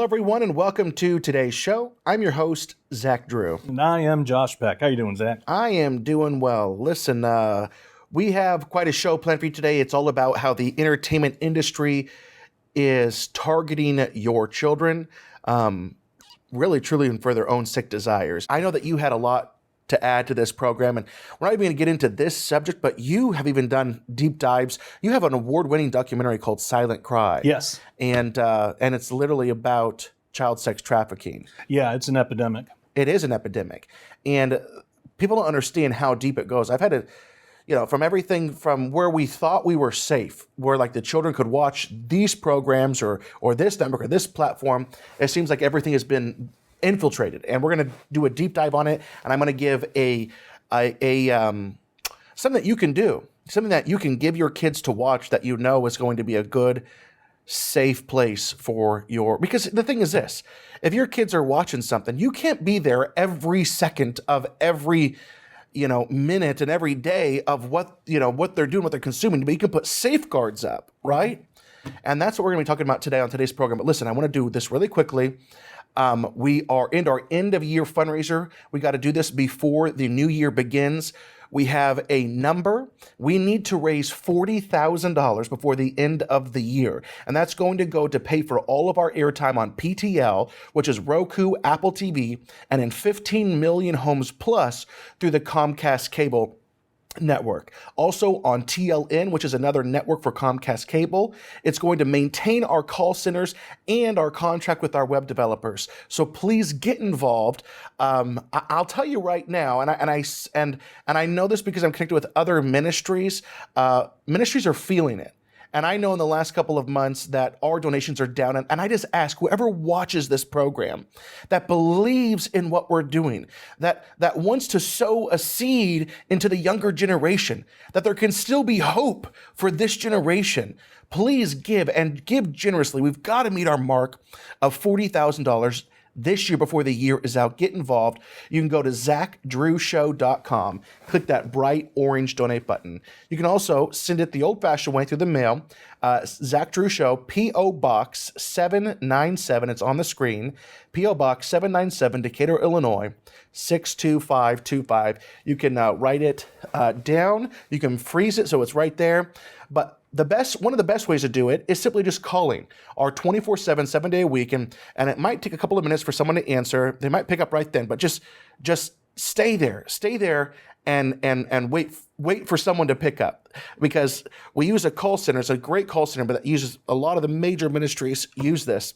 Hello, everyone, and welcome to today's show. I'm your host, Zach Drew. And I am Josh Peck. How you doing, Zach? I am doing well. Listen, we have quite a show planned for you today. It's all about how the entertainment industry is targeting your children, really, truly, for their own sick desires. I know that you had a lot to add to this program, and we're not even going to get into this subject, but you have even done deep dives. You have an award-winning documentary called Silent Cry. Yes. And it's literally about child sex trafficking. Yeah, it's an epidemic. It is an epidemic. And people don't understand how deep it goes. I've had to, from everything from where we thought we were safe, where like the children could watch these programs or this network or this platform, it seems like everything has been infiltrated. And we're going to do a deep dive on it. And I'm going to give something that you can do, something that you can give your kids to watch that you know is going to be a good, safe place for because the thing is this, if your kids are watching something, you can't be there every second of every, minute and every day of what they're doing, what they're consuming, but you can put safeguards up, right? And that's what we're going to be talking about today on today's program. But listen, I want to do this really quickly. We are in our end of year fundraiser. We got to do this before the new year begins. We have a number. We need to raise $40,000 before the end of the year. And that's going to go to pay for all of our airtime on PTL, which is Roku, Apple TV, and in 15 million homes plus through the Comcast cable network. Also on TLN, which is another network for Comcast cable. It's going to maintain our call centers and our contract with our web developers. So please get involved. I'll tell you right now, and I know this because I'm connected with other ministries. Ministries are feeling it. And I know in the last couple of months that our donations are down. And I just ask whoever watches this program that believes in what we're doing, that wants to sow a seed into the younger generation, that there can still be hope for this generation. Please give and give generously. We've got to meet our mark of $40,000 this year before the year is out. Get involved. You can go to zachdrewshow.com, click that bright orange donate button. You can also send it the old-fashioned way through the mail. Zach Drew Show, P.O. Box 797. It's on the screen. P.O. Box 797, Decatur, Illinois, 62525. You can write it down. You can freeze it so it's right there. But one of the best ways to do it is simply just calling our 24/7, 7 day a week. And it might take a couple of minutes for someone to answer. They might pick up right then, but just stay there and wait for someone to pick up, because we use a call center. It's a great call center, but it uses a lot of the major ministries use this.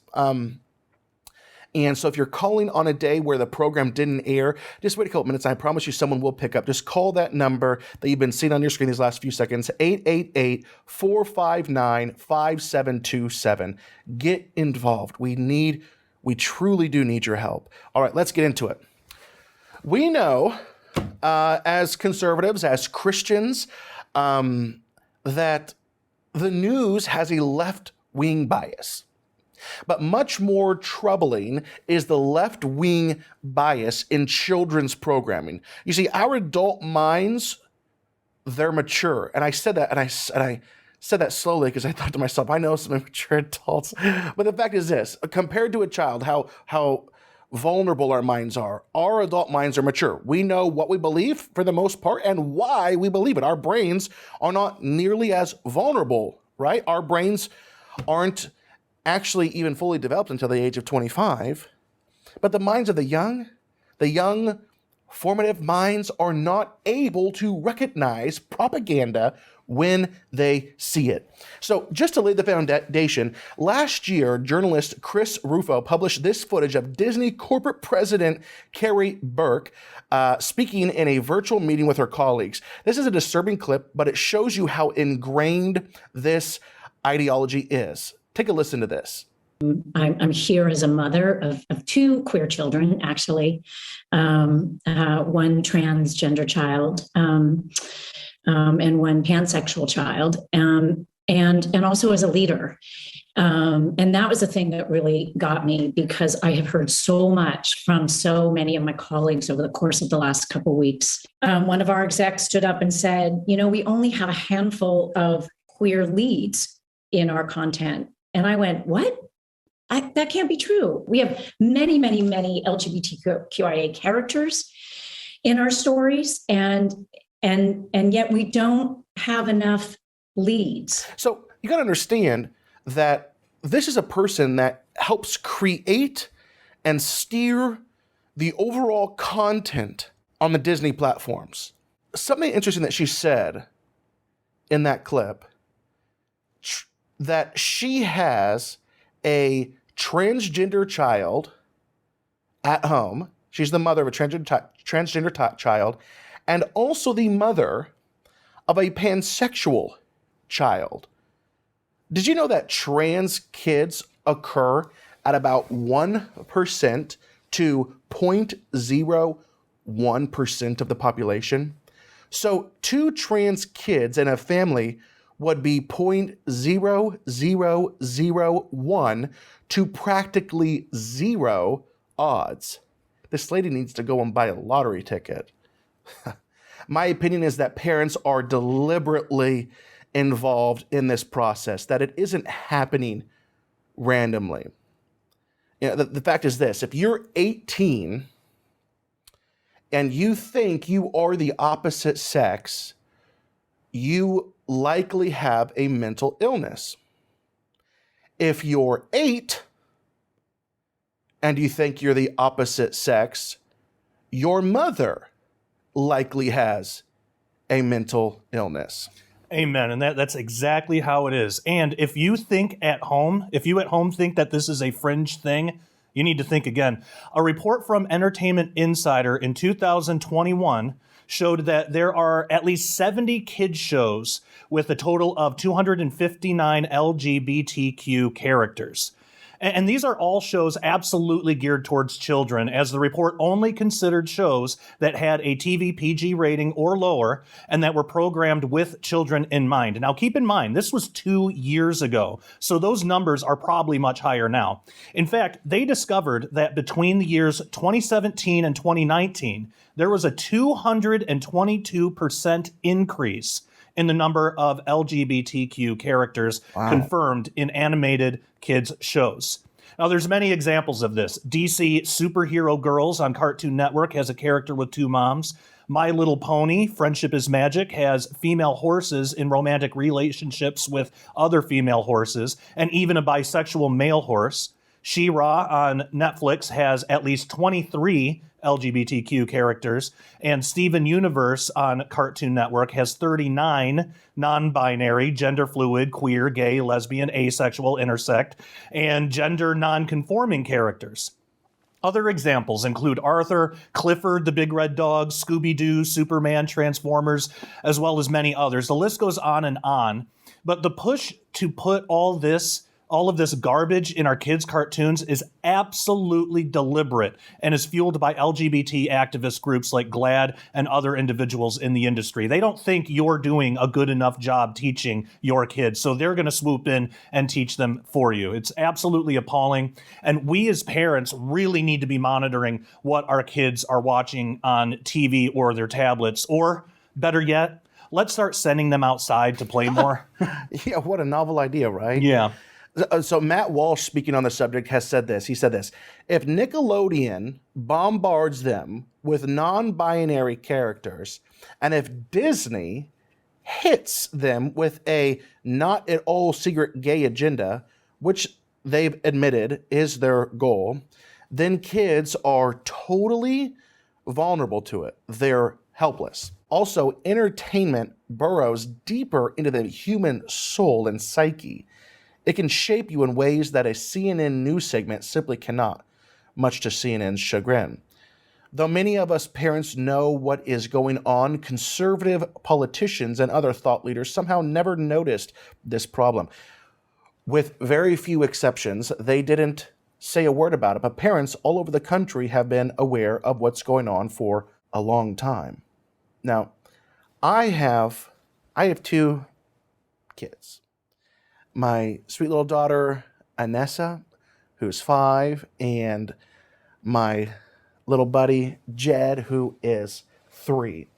And so if you're calling on a day where the program didn't air, just wait a couple minutes. And I promise you someone will pick up. Just call that number that you've been seeing on your screen these last few seconds, 888-459-5727. Get involved. We truly do need your help. All right, let's get into it. We know as conservatives, as Christians, that the news has a left-wing bias. But much more troubling is the left-wing bias in children's programming. You see, our adult minds, they're mature. And I said that, and I said that slowly because I thought to myself, I know some mature adults. But the fact is this, compared to a child, how vulnerable our minds are. Our adult minds are mature. We know what we believe for the most part and why we believe it. Our brains are not nearly as vulnerable, right? Our brains aren't actually even fully developed until the age of 25. But the minds of the young formative minds are not able to recognize propaganda when they see it. So just to lay the foundation, last year, journalist Chris Rufo published this footage of Disney corporate president Carrie Burke speaking in a virtual meeting with her colleagues. This is a disturbing clip, but it shows you how ingrained this ideology is. Take a listen to this. I'm here as a mother of two queer children, actually, one transgender child and one pansexual child, and also as a leader. And that was the thing that really got me, because I have heard so much from so many of my colleagues over the course of the last couple of weeks. One of our execs stood up and said, we only have a handful of queer leads in our content. And I went, what? That can't be true. We have many, many, many LGBTQIA characters in our stories, and yet we don't have enough leads. So you got to understand that this is a person that helps create and steer the overall content on the Disney platforms. Something interesting that she said in that clip, that she has a transgender child at home. She's the mother of a transgender child, and also the mother of a pansexual child. Did you know that trans kids occur at about 1% to 0.01% of the population? So 2 trans kids in a family would be 0.0001 to practically 0 odds. This lady needs to go and buy a lottery ticket. My opinion is that parents are deliberately involved in this process, that it isn't happening randomly. You know, the fact is this: if you're 18 and you think you are the opposite sex, you likely have a mental illness. If you're 8 and you think you're the opposite sex, your mother likely has a mental illness. Amen. And that's exactly how it is. And if you at home think that this is a fringe thing, you need to think again. A report from Entertainment Insider in 2021 showed that there are at least 70 kids shows with a total of 259 LGBTQ characters. And these are all shows absolutely geared towards children, as the report only considered shows that had a TV PG rating or lower and that were programmed with children in mind. Now, keep in mind, this was 2 years ago, so those numbers are probably much higher now. In fact, they discovered that between the years 2017 and 2019, there was a 222% increase in the number of LGBTQ characters confirmed in animated kids shows. Now, there's many examples of this. DC Superhero Girls on Cartoon Network has a character with 2 moms. My Little Pony, Friendship is Magic, has female horses in romantic relationships with other female horses, and even a bisexual male horse. She-Ra on Netflix has at least 23 LGBTQ characters, and Steven Universe on Cartoon Network has 39 non-binary, gender fluid, queer, gay, lesbian, asexual, intersect, and gender non-conforming characters. Other examples include Arthur, Clifford, the Big Red Dog, Scooby-Doo, Superman, Transformers, as well as many others. The list goes on, but the push to put all of this garbage in our kids' cartoons is absolutely deliberate and is fueled by LGBT activist groups like GLAAD and other individuals in the industry. They don't think you're doing a good enough job teaching your kids, so they're going to swoop in and teach them for you. It's absolutely appalling, and we as parents really need to be monitoring what our kids are watching on TV or their tablets, or better yet, let's start sending them outside to play more. Yeah, what a novel idea, right? Yeah. So Matt Walsh, speaking on the subject, has said this. He said this: if Nickelodeon bombards them with non-binary characters, and if Disney hits them with a not at all secret gay agenda, which they've admitted is their goal, then kids are totally vulnerable to it. They're helpless. Also, entertainment burrows deeper into the human soul and psyche. It can shape you in ways that a CNN news segment simply cannot, much to CNN's chagrin. Though many of us parents know what is going on, conservative politicians and other thought leaders somehow never noticed this problem. With very few exceptions, they didn't say a word about it, but parents all over the country have been aware of what's going on for a long time. Now, I have 2 kids. My sweet little daughter, Anessa, who's 5, and my little buddy, Jed, who is 3.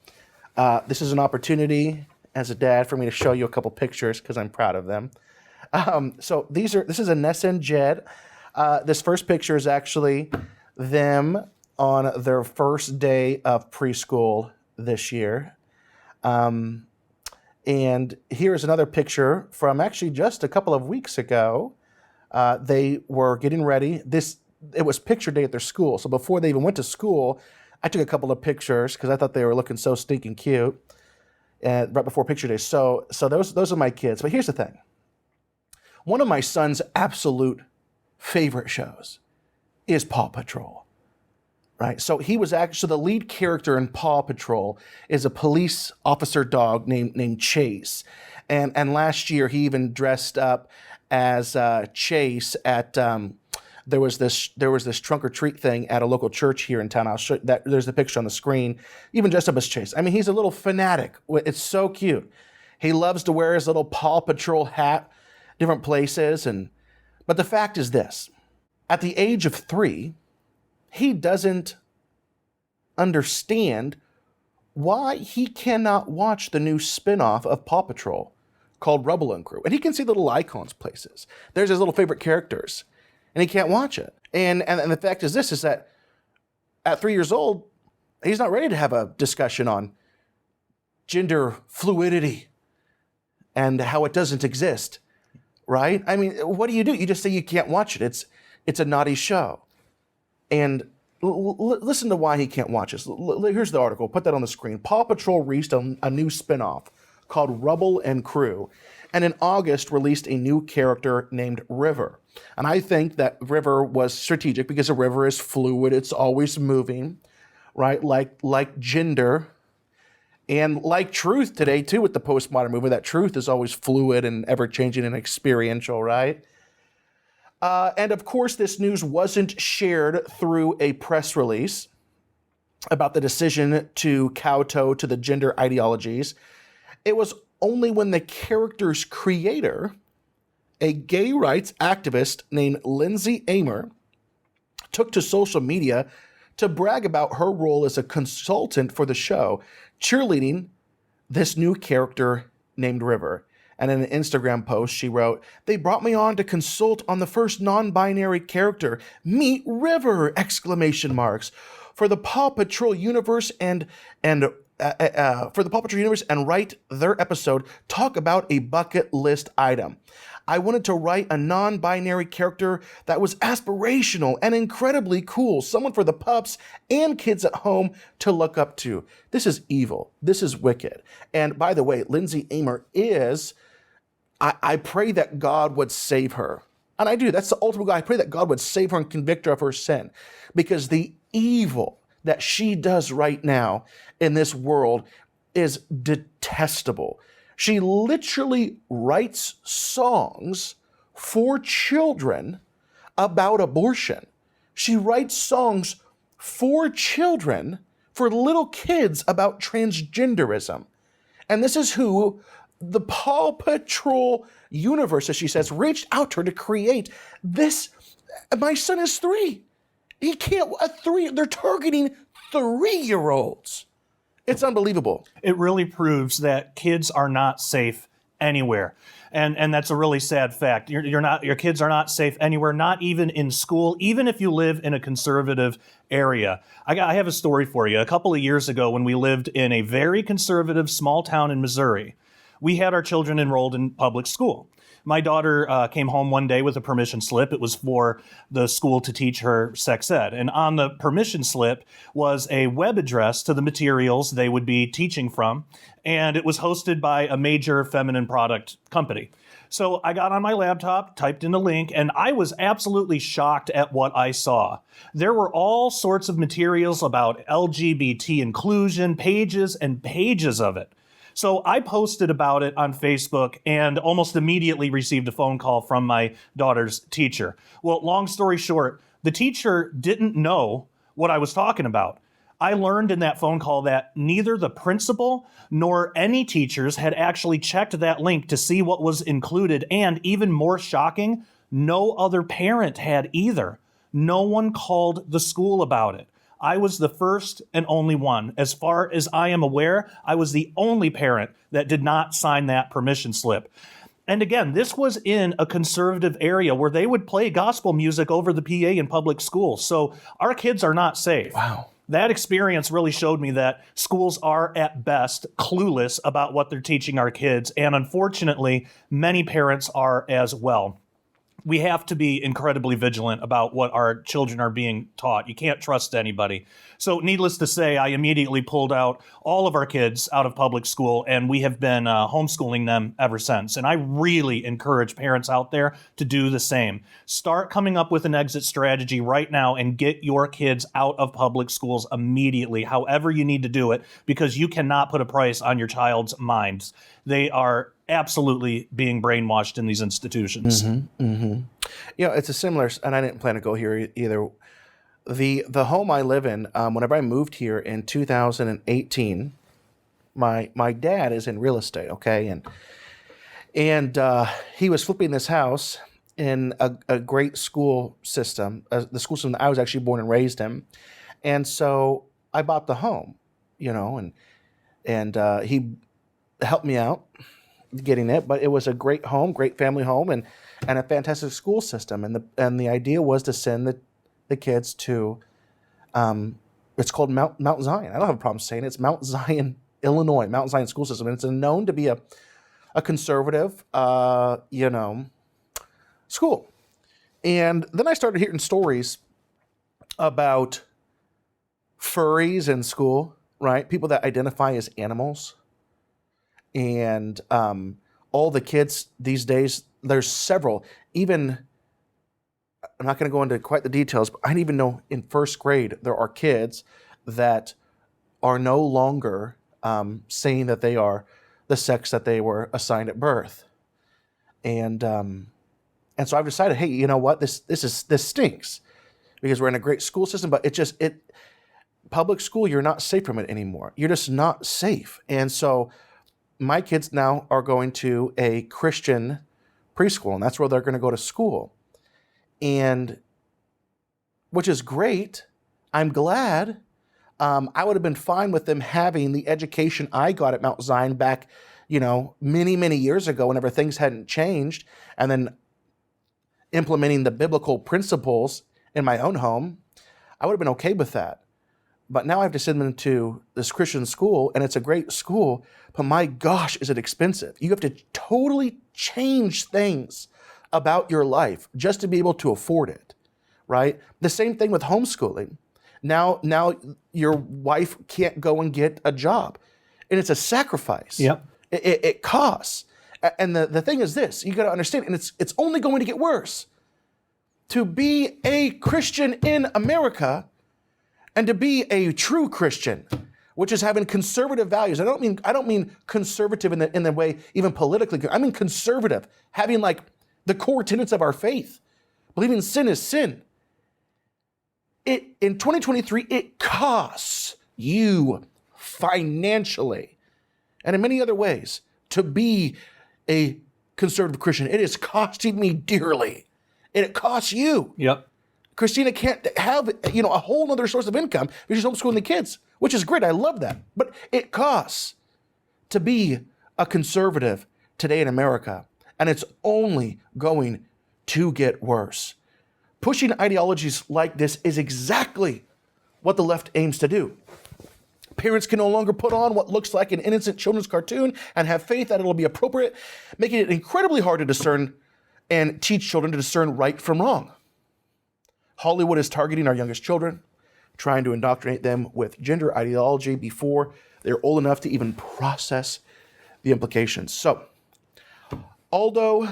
This is an opportunity as a dad for me to show you a couple pictures because I'm proud of them. So this is Anessa and Jed. This first picture is actually them on their first day of preschool this year. And here's another picture from actually just a couple of weeks ago. They were getting ready. It was picture day at their school. So before they even went to school, I took a couple of pictures because I thought they were looking so stinking cute. And right before picture day. So those are my kids. But here's the thing. One of my son's absolute favorite shows is Paw Patrol. Right? So he was actually, the lead character in Paw Patrol is a police officer dog named Chase. And last year he even dressed up as Chase at there was this trunk or treat thing at a local church here in town. I'll show that. There's the picture on the screen. Even dressed up as Chase. I mean, he's a little fanatic. It's so cute. He loves to wear his little Paw Patrol hat different places. But the fact is this: at the age of 3, he doesn't understand why he cannot watch the new spinoff of Paw Patrol called Rubble and Crew. And he can see little icons places. There's his little favorite characters. And he can't watch it. And the fact is this, is that at 3 years old, he's not ready to have a discussion on gender fluidity and how it doesn't exist, right? I mean, what do? You just say you can't watch it. It's a naughty show. And listen to why he can't watch this. Here's the article. Put that on the screen. Paw Patrol released a new spinoff called Rubble and Crew, and in August released a new character named River. And I think that River was strategic because a river is fluid. It's always moving, right? Like gender and like truth today, too, with the postmodern movement. That truth is always fluid and ever-changing and experiential, right? And of course, this news wasn't shared through a press release about the decision to kowtow to the gender ideologies. It was only when the character's creator, a gay rights activist named Lindsay Amer, took to social media to brag about her role as a consultant for the show, cheerleading this new character named River. And in an Instagram post, she wrote, "They brought me on to consult on the first non-binary character. Meet River! ! For the Paw Patrol universe and write their episode, talk about a bucket list item. I wanted to write a non-binary character that was aspirational and incredibly cool, someone for the pups and kids at home to look up to. This is evil. This is wicked." And by the way, Lindsay Amer is, I pray that God would save her. And I do. That's the ultimate goal. I pray that God would save her and convict her of her sin, because the evil that she does right now in this world is detestable. She literally writes songs for children about abortion. She writes songs for children, for little kids, about transgenderism. And this is who the Paw Patrol universe, as she says, reached out to her to create this. My son is 3. He can't, they're targeting 3-year-olds. It's unbelievable. It really proves that kids are not safe anywhere. And that's a really sad fact. Your kids are not safe anywhere, not even in school, even if you live in a conservative area. I have a story for you. A couple of years ago, when we lived in a very conservative small town in Missouri, we had our children enrolled in public school. My daughter came home one day with a permission slip. It was for the school to teach her sex ed. And on the permission slip was a web address to the materials they would be teaching from. And it was hosted by a major feminine product company. So I got on my laptop, typed in a link, and I was absolutely shocked at what I saw. There were all sorts of materials about LGBT inclusion, pages and pages of it. So I posted about it on Facebook and almost immediately received a phone call from my daughter's teacher. Well, long story short, the teacher didn't know what I was talking about. I learned in that phone call that neither the principal nor any teachers had actually checked that link to see what was included. And even more shocking, no other parent had either. No one called the school about it. I was the first and only one. As far as I am aware, I was the only parent that did not sign that permission slip. And again, this was in a conservative area where they would play gospel music over the PA in public schools. So our kids are not safe. Wow. That experience really showed me that schools are at best clueless about what they're teaching our kids. And unfortunately, many parents are as well. We have to be incredibly vigilant about what our children are being taught. You can't trust anybody. So needless to say, I immediately pulled out all of our kids out of public school, and we have been homeschooling them ever since. And I really encourage parents out there to do the same. Start coming up with an exit strategy right now and get your kids out of public schools immediately, however you need to do it, because you cannot put a price on your child's minds. They are absolutely being brainwashed in these institutions. It's a similar, and I didn't plan to go here either. The home I live in, whenever I moved here in 2018, my dad is in real estate, okay, and he was flipping this house in a great school system, the school system that I was actually born and raised in, and so I bought the home, and he helped me out getting it, but it was a great home, great family home, and a fantastic school system. And the idea was to send the kids to, it's called Mount Zion. I don't have a problem saying it. It's Mount Zion, Illinois, Mount Zion school system. And it's known to be a conservative, school. And then I started hearing stories about furries in school, right? People that identify as animals. And all the kids these days, there's several, even, I'm not going to go into quite the details, but I didn't even know in first grade, there are kids that are no longer saying that they are the sex that they were assigned at birth. And so I've decided, hey, you know what, this stinks, because we're in a great school system, but public school, you're not safe from it anymore. You're just not safe. And so my kids now are going to a Christian preschool, and that's where they're going to go to school. And which is great. I'm glad. I would have been fine with them having the education I got at Mount Zion back, many, many years ago, whenever things hadn't changed, and then implementing the biblical principles in my own home. I would have been okay with that. But now I have to send them to this Christian school, and it's a great school, but my gosh, is it expensive. You have to totally change things about your life just to be able to afford it, right? The same thing with homeschooling. Now your wife can't go and get a job, and it's a sacrifice. Yep. It costs. And the thing is this, you got to understand, and it's only going to get worse. To be a Christian in America, and to be a true Christian, which is having conservative values. I don't mean conservative in the way even politically. I mean conservative, having like the core tenets of our faith, believing sin is sin. In 2023, it costs you financially and in many other ways to be a conservative Christian. It is costing me dearly, and it costs you. Yep. Christina can't have, a whole other source of income because she's homeschooling the kids, which is great. I love that. But it costs to be a conservative today in America, and it's only going to get worse. Pushing ideologies like this is exactly what the left aims to do. Parents can no longer put on what looks like an innocent children's cartoon and have faith that it'll be appropriate, making it incredibly hard to discern and teach children to discern right from wrong. Hollywood is targeting our youngest children, trying to indoctrinate them with gender ideology before they're old enough to even process the implications. So, Aldo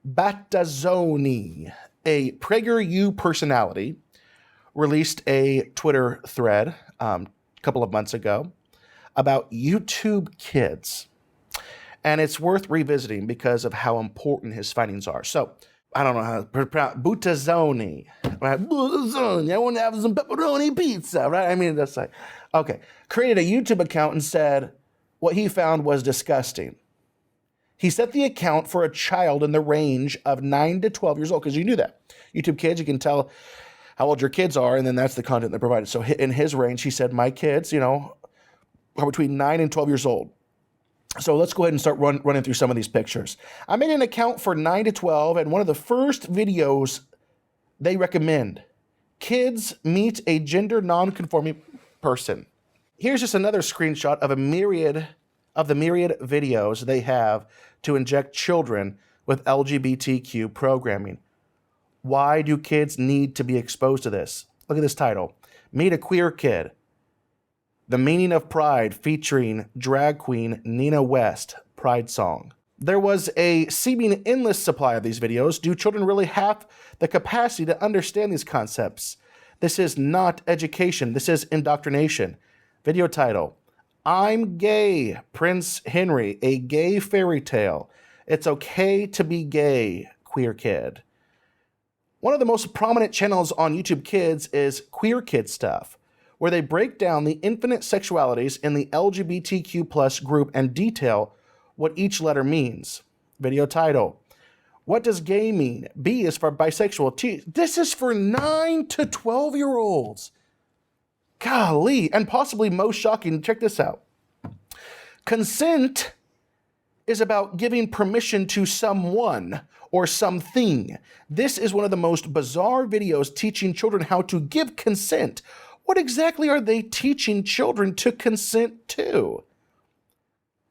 Battazzoni, a PragerU personality, released a Twitter thread a couple of months ago about YouTube Kids. And it's worth revisiting because of how important his findings are. So, I don't know how to pronounce Buttazzoni, right? Buttazzoni, I want to have some pepperoni pizza, right? I mean, that's like, okay. Created a YouTube account and said what he found was disgusting. He set the account for a child in the range of 9 to 12 years old, because you do that. YouTube Kids, you can tell how old your kids are, and then that's the content they provided. So in his range, he said, my kids, are between 9 and 12 years old. So let's go ahead and start running through some of these pictures. I made an account for 9 to 12, and one of the first videos they recommend, kids meet a gender non-conforming person. Here's just another screenshot of the myriad videos they have to inject children with LGBTQ programming. Why do kids need to be exposed to this? Look at this title. Meet a queer kid. The Meaning of Pride, featuring drag queen Nina West, Pride song. There was a seeming endless supply of these videos. Do children really have the capacity to understand these concepts? This is not education. This is indoctrination. Video title, I'm Gay, Prince Henry, a gay fairy tale. It's okay to be gay, queer kid. One of the most prominent channels on YouTube Kids is Queer Kid Stuff, where they break down the infinite sexualities in the LGBTQ plus group and detail what each letter means. Video title, what does gay mean? B is for bisexual. T. This is for 9 to 12-year-olds. Golly, and possibly most shocking, check this out. Consent is about giving permission to someone or something. This is one of the most bizarre videos teaching children how to give consent. What exactly are they teaching children to consent to?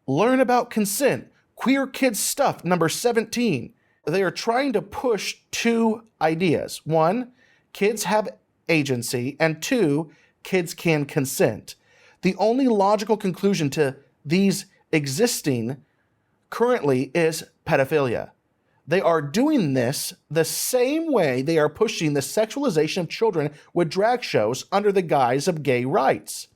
Learn about consent. Queer Kids Stuff, number 17. They are trying to push two ideas. One, kids have agency, and two, kids can consent. The only logical conclusion to these existing currently is pedophilia. They are doing this the same way they are pushing the sexualization of children with drag shows under the guise of gay rights.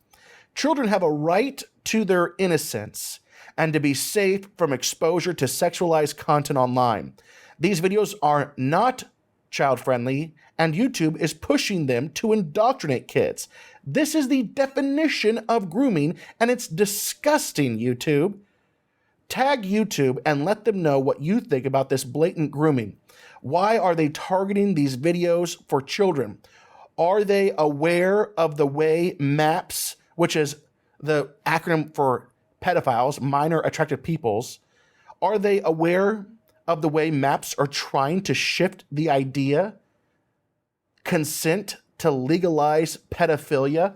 Children have a right to their innocence and to be safe from exposure to sexualized content online. These videos are not child-friendly, and YouTube is pushing them to indoctrinate kids. This is the definition of grooming, and it's disgusting, YouTube. Tag YouTube and let them know what you think about this blatant grooming. Why are they targeting these videos for children? Are they aware of the way MAPS, which is the acronym for pedophiles, minor attracted peoples, are they aware of the way MAPS are trying to shift the idea, consent to legalize pedophilia?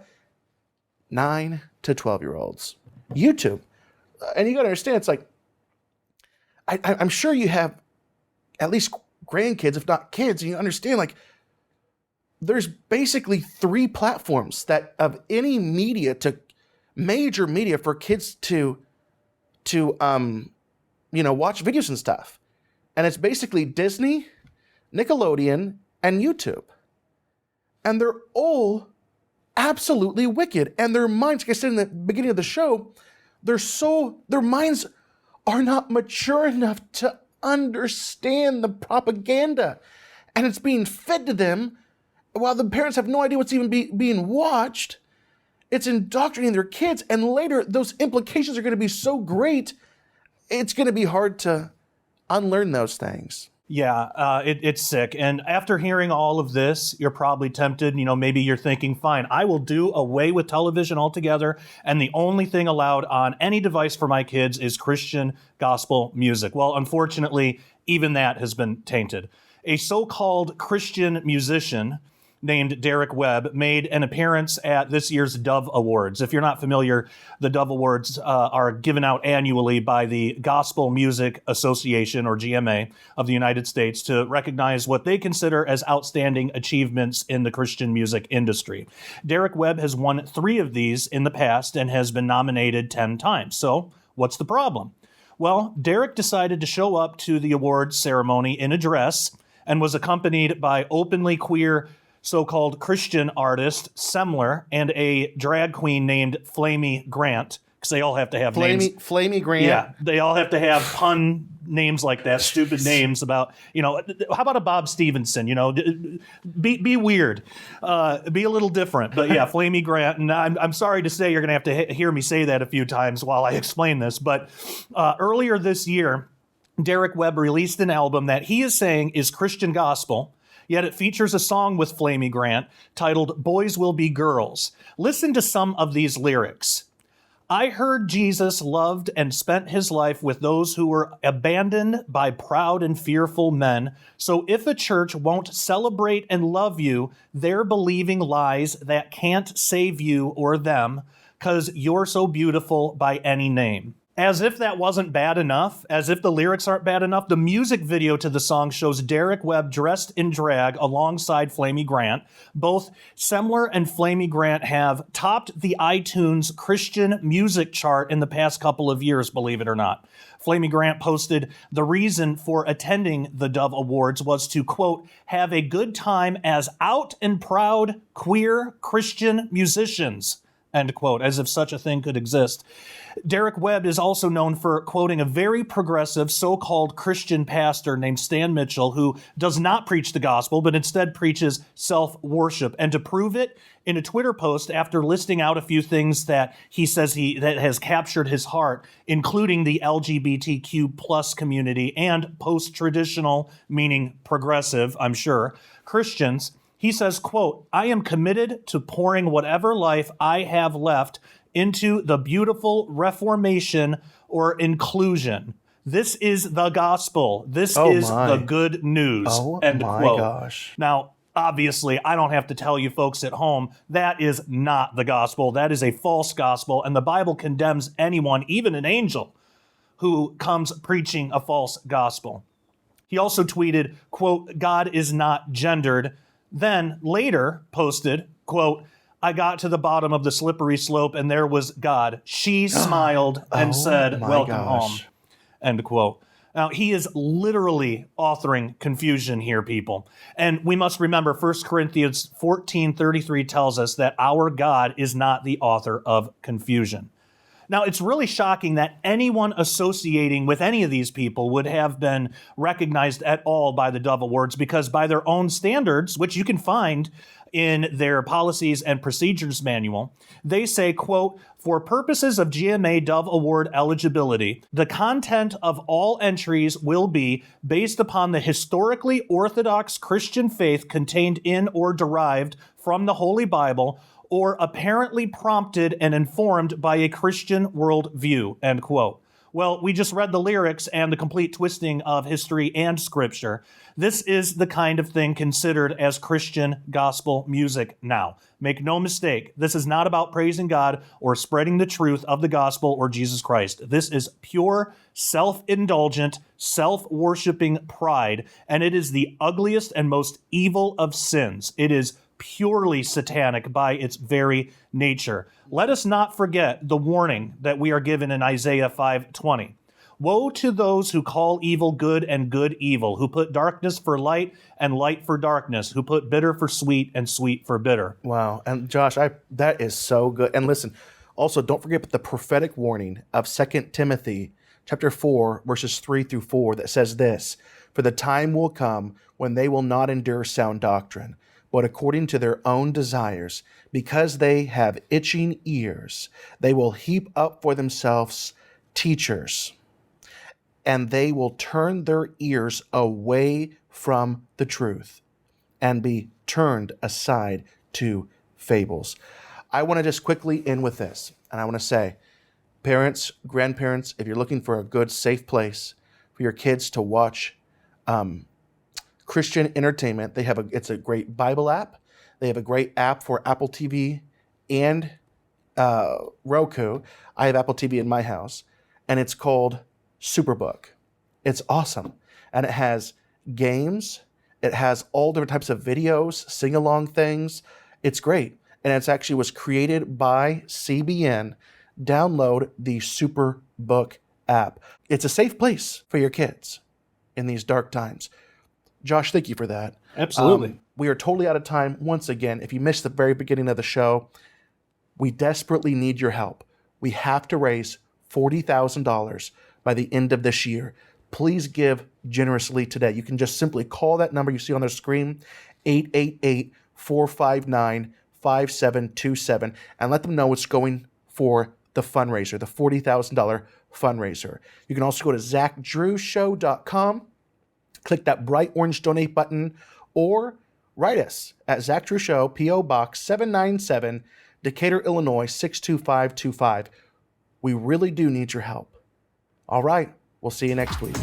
9 to 12-year-olds. YouTube. And you got to understand, it's like, I'm sure you have at least grandkids, if not kids, and you understand, like, there's basically 3 platforms that of any media to major media for kids to watch videos and stuff. And it's basically Disney, Nickelodeon, and YouTube. And they're all absolutely wicked. And their minds, like I said in the beginning of the show, their minds are not mature enough to understand the propaganda. And it's being fed to them while the parents have no idea what's even being watched. It's indoctrinating their kids. And later, those implications are going to be so great, it's going to be hard to unlearn those things. Yeah, it's sick. And after hearing all of this, you're probably tempted, maybe you're thinking, fine, I will do away with television altogether. And the only thing allowed on any device for my kids is Christian gospel music. Well, unfortunately, even that has been tainted. A so-called Christian musician named Derek Webb made an appearance at this year's Dove Awards. If you're not familiar, the Dove Awards are given out annually by the Gospel Music Association, or GMA, of the United States to recognize what they consider as outstanding achievements in the Christian music industry. Derek Webb has won 3 of these in the past and has been nominated 10 times. So what's the problem? Well, Derek decided to show up to the awards ceremony in a dress and was accompanied by openly queer so-called Christian artist Semler and a drag queen named Flamey Grant, because they all have to have names. Flamey Grant. Yeah, they all have to have pun names like that, stupid names about, how about a Bob Stevenson, be weird, be a little different. But yeah, Flamey Grant, and I'm sorry to say you're going to have to hear me say that a few times while I explain this, but earlier this year, Derek Webb released an album that he is saying is Christian gospel, yet it features a song with Flamey Grant titled Boys Will Be Girls. Listen to some of these lyrics. I heard Jesus loved and spent his life with those who were abandoned by proud and fearful men. So if a church won't celebrate and love you, they're believing lies that can't save you or them, because you're so beautiful by any name. As if that wasn't bad enough, as if the lyrics aren't bad enough, the music video to the song shows Derek Webb dressed in drag alongside Flamey Grant. Both Semler and Flamey Grant have topped the iTunes Christian music chart in the past couple of years, believe it or not. Flamey Grant posted, the reason for attending the Dove Awards was to, quote, have a good time as out and proud queer Christian musicians, end quote, as if such a thing could exist. Derek Webb is also known for quoting a very progressive so-called Christian pastor named Stan Mitchell, who does not preach the gospel, but instead preaches self-worship. And to prove it, in a Twitter post, after listing out a few things that he says that has captured his heart, including the LGBTQ plus community and post-traditional, meaning progressive, I'm sure, Christians, he says, quote, I am committed to pouring whatever life I have left into the beautiful reformation or inclusion. This is the gospel. This is the good news. End quote. Gosh. Now, obviously, I don't have to tell you folks at home, that is not the gospel. That is a false gospel, and the Bible condemns anyone, even an angel, who comes preaching a false gospel. He also tweeted, quote, God is not gendered. Then later posted, quote, I got to the bottom of the slippery slope and there was God. She smiled and said, welcome home, end quote. Now, he is literally authoring confusion here, people. And we must remember 1 Corinthians 14:33 tells us that our God is not the author of confusion. Now, it's really shocking that anyone associating with any of these people would have been recognized at all by the Dove Awards, because by their own standards, which you can find in their policies and procedures manual, they say, quote, for purposes of GMA Dove Award eligibility, the content of all entries will be based upon the historically orthodox Christian faith contained in or derived from the Holy Bible, or apparently prompted and informed by a Christian worldview, end quote. Well, we just read the lyrics and the complete twisting of history and scripture. This is the kind of thing considered as Christian gospel music now. Make no mistake, this is not about praising God or spreading the truth of the gospel or Jesus Christ. This is pure, self-indulgent, self-worshiping pride, and it is the ugliest and most evil of sins. It is purely satanic by its very nature. Let us not forget the warning that we are given in Isaiah 5:20. Woe to those who call evil good and good evil, who put darkness for light and light for darkness, who put bitter for sweet and sweet for bitter. Wow. And Josh, that is so good. And listen, also don't forget the prophetic warning of 2 Timothy chapter 4, verses 3-4 that says this, for the time will come when they will not endure sound doctrine, but according to their own desires, because they have itching ears, they will heap up for themselves teachers, and they will turn their ears away from the truth and be turned aside to fables. I want to just quickly end with this, and I want to say, parents, grandparents, if you're looking for a good, safe place for your kids to watch Christian entertainment, it's a great Bible app. They have a great app for Apple TV and Roku. I have Apple TV in my house, and it's called Superbook. It's awesome, and it has games. It has all different types of videos, sing-along things. It's great, and it actually was created by CBN. Download the Superbook app. It's a safe place for your kids in these dark times. Josh, thank you for that. Absolutely. We are totally out of time. Once again, if you missed the very beginning of the show, we desperately need your help. We have to raise $40,000 by the end of this year. Please give generously today. You can just simply call that number you see on the screen, 888-459-5727, and let them know it's going for the fundraiser, the $40,000 fundraiser. You can also go to ZachDrewShow.com, click that bright orange donate button, or write us at Zach Drew Show, P.O. Box 797, Decatur, Illinois 62525. We really do need your help. All right, we'll see you next week.